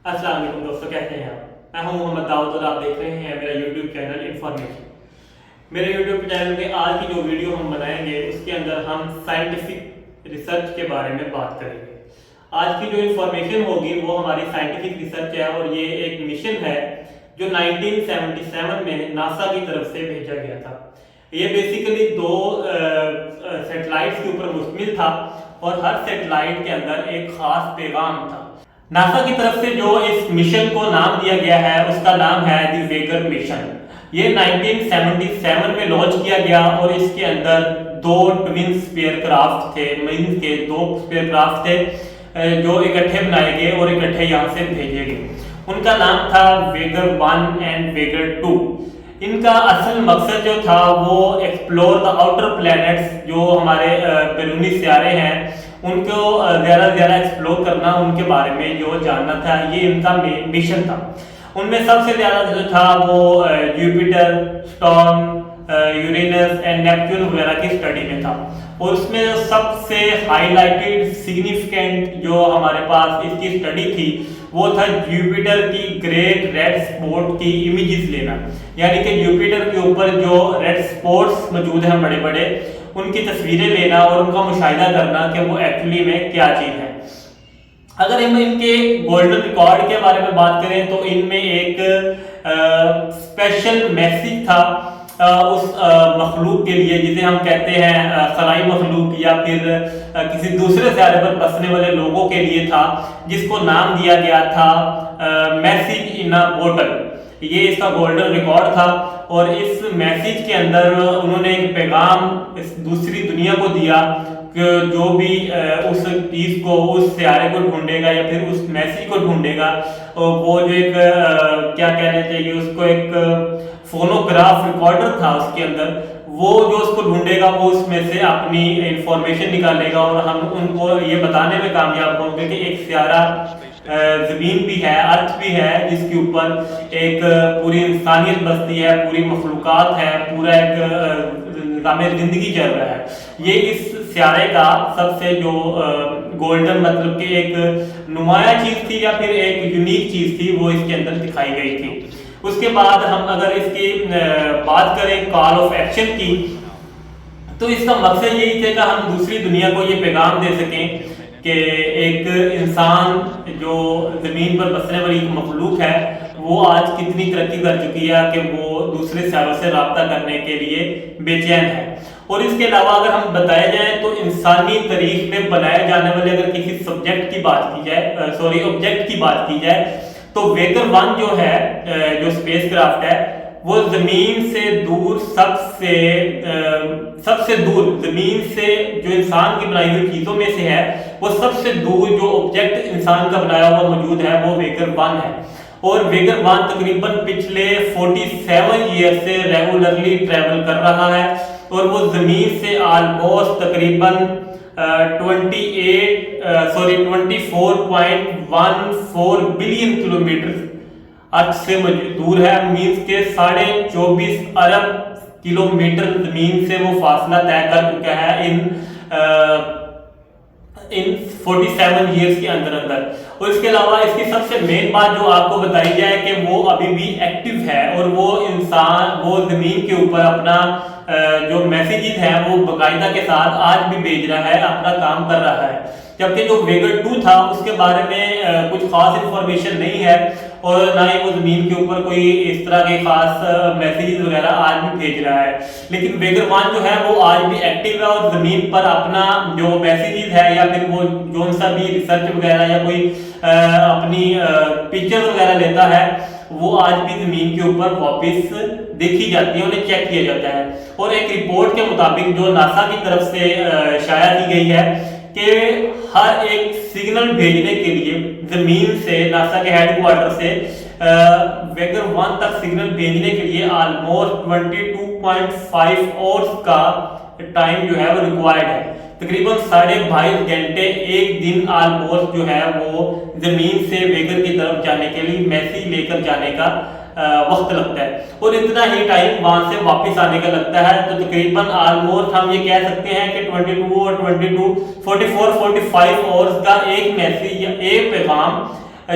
السلام علیکم دوستوں، کیسے ہیں آپ؟ میں ہوں محمد داؤد اور آپ دیکھ رہے ہیں میرا یوٹیوب چینل انفارمیشن۔ میرے یوٹیوب چینل میں آج کی جو ویڈیو ہم بنائیں گے اس کے اندر ہم سائنٹیفک ریسرچ کے بارے میں بات کریں گے۔ آج کی جو انفارمیشن ہوگی وہ ہماری سائنٹیفک ریسرچ ہے اور یہ ایک مشن ہے جو 1977 میں ناسا کی طرف سے بھیجا گیا تھا۔ یہ بیسیکلی دو سیٹلائٹس کے اوپر مشتمل تھا اور ہر سیٹلائٹ کے اندر ایک خاص پیغام تھا۔ ناسا کی طرف سے جو اس مشن کو نام دیا گیا ہے اس کا نام ہے دی ویگر مشن۔ یہ 1977 میں لانچ کیا گیا اور اس کے اندر دو ٹوین اسپیئر کرافٹ تھے، مینز کے دو اسپیئر کرافٹ تھے جو اکٹھے بنائے گئے اور اکٹھے یہاں سے بھیجے گئے۔ ان کا نام تھا ویگر 1 اینڈ ویگر 2۔ ان کا اصل مقصد جو تھا وہ ایکسپلور دا آؤٹر پلینٹس، جو ہمارے بیرونی سیارے ہیں ان کو زیادہ سے زیادہ ایکسپلور کرنا، ان کے بارے میں جو جاننا تھا، یہ ان کا مشن تھا۔ ان میں سب سے زیادہ جو تھا وہ جوپیٹر، سٹارن، یورینس اینڈ نیپچون وغیرہ کی اسٹڈی میں تھا۔ اور اس میں سب سے ہائی لائٹڈ سگنیفیکینٹ جو ہمارے پاس اس کی اسٹڈی تھی وہ تھا جوپیٹر کی گریٹ ریڈ اسپاٹ کی امیجز لینا، یعنی کہ جوپیٹر کے اوپر جو ریڈ اسپاٹس موجود ہیں بڑے بڑے، ان کی تصویریں لینا اور ان کا مشاہدہ کرنا کہ وہ ایکچولی میں کیا چیز ہے۔ اگر ہم ان کے گولڈن ریکارڈ کے بارے میں بات کریں تو ان میں ایک اسپیشل میسیج تھا اس مخلوق کے لیے جسے ہم کہتے ہیں خلائی مخلوق یا پھر کسی دوسرے سیارے پر بسنے والے لوگوں کے لیے تھا، جس کو نام دیا گیا تھا میسیج ان اے بوٹل۔ یہ اس کا گولڈن ریکارڈ تھا اور اس میسیج کے اندر انہوں نے ایک پیغام اس دوسری دنیا کو دیا کہ جو بھی اس چیز کو، اس سیارے کو ڈھونڈے گا یا پھر اس میسیج کو ڈھونڈے گا، وہ جو ایک کیا کہنا چاہیے اس کو، ایک فونوگراف ریکارڈر تھا اس کے اندر، وہ جو اس کو ڈھونڈے گا وہ اس میں سے اپنی انفارمیشن نکالے گا اور ہم ان کو یہ بتانے میں کامیاب ہوں گے کہ ایک سیارہ زمین بھی ہے، ارتھ بھی ہے، جس کے اوپر ایک پوری انسانیت بستی ہے، پوری مخلوقات ہے، پورا ایک نظام زندگی چل رہا ہے۔ یہ اس سیارے کا سب سے جو گولڈن مطلب کہ ایک نمایاں چیز تھی یا پھر ایک یونیک چیز تھی، وہ اس کے اندر دکھائی گئی تھی۔ اس کے بعد ہم اگر اس کی بات کریں کال آف ایکشن کی، تو اس کا مقصد یہی تھا کہ ہم دوسری دنیا کو یہ پیغام دے سکیں کہ ایک انسان جو زمین پر بسنے والی ایک مخلوق ہے وہ آج کتنی ترقی کر چکی ہے کہ وہ دوسرے سیاروں سے رابطہ کرنے کے لیے بے چین ہے۔ اور اس کے علاوہ اگر ہم بتایا جائے تو انسانی تاریخ میں بنائے جانے والے اگر کسی سبجیکٹ کی بات کی جائے، آبجیکٹ کی بات کی جائے، تو ویگر 1 جو ہے، جو اسپیس کرافٹ ہے، وہ زمین سے دور سب سے دور زمین سے جو انسان کی بنائی ہوئی چیزوں میں سے ہے، وہ سب سے دور جو آبجیکٹ انسان کا بنایا ہوا موجود ہے وہ ویگر 1 ہے۔ اور ویگر 1 تقریباً پچھلے 47 ایئر سے ریگولرلی ٹریول کر رہا ہے اور وہ زمین سے آلموسٹ تقریباً 24.14 بلین کلومیٹر ارتھ سے دور ہے، مینز کے 24.5 ارب کلومیٹر زمین سے وہ فاصلہ طے کر چکا ہے ان 47 ایئرس کے اندر۔ اور اس کے علاوہ اس کی سب سے مین بات جو آپ کو بتائی جائے کہ وہ ابھی بھی ایکٹیو ہے اور وہ انسان وہ زمین کے اوپر اپنا جو میسیجز ہیں وہ باقاعدہ کے ساتھ آج بھی بھیج رہا ہے، اپنا کام کر رہا ہے۔ جبکہ جو ویگر 2 تھا اس کے بارے میں کچھ خاص انفارمیشن نہیں ہے اور نہ ہی وہ زمین کے اوپر کوئی اس طرح کے خاص میسیجز وغیرہ آج بھی بھیج رہا ہے۔ لیکن ویگر 1 جو ہے وہ آج بھی ایکٹیو ہے اور زمین پر اپنا جو میسیجز ہے یا پھر وہ جو سا بھی ریسرچ وغیرہ یا کوئی اپنی پکچر وغیرہ لیتا ہے وہ آج بھی زمین کے اوپر واپس دیکھی جاتی ہے، انہیں چیک کیا جاتا ہے۔ اور ایک رپورٹ کے مطابق جو ناسا کی طرف سے شائع کی گئی ہے کہ ہر ایک سگنل بھیجنے کے لیے زمین سے، ناسا کے ہیڈ کوارٹر سے ویگر 1 تک سگنل بھیجنے کے لیے آلموسٹ 22.5 آورس کا ٹائم جو ہے وہ ریکوائرڈ ہے۔ تقریباً 2.5 گھنٹے ایک دن آلموسٹ جو ہے وہ زمین سے ویگر کی طرف جانے کے لیے میسیج لے کر جانے کا وقت لگتا ہے اور اتنا ہی ٹائم وہاں سے واپس آنے کا لگتا ہے۔ تو تقریباً آلموسٹ ہم یہ کہہ سکتے ہیں کہ 22 اور 22 44 45 آورس کا ایک میسیج یا ایک پیغام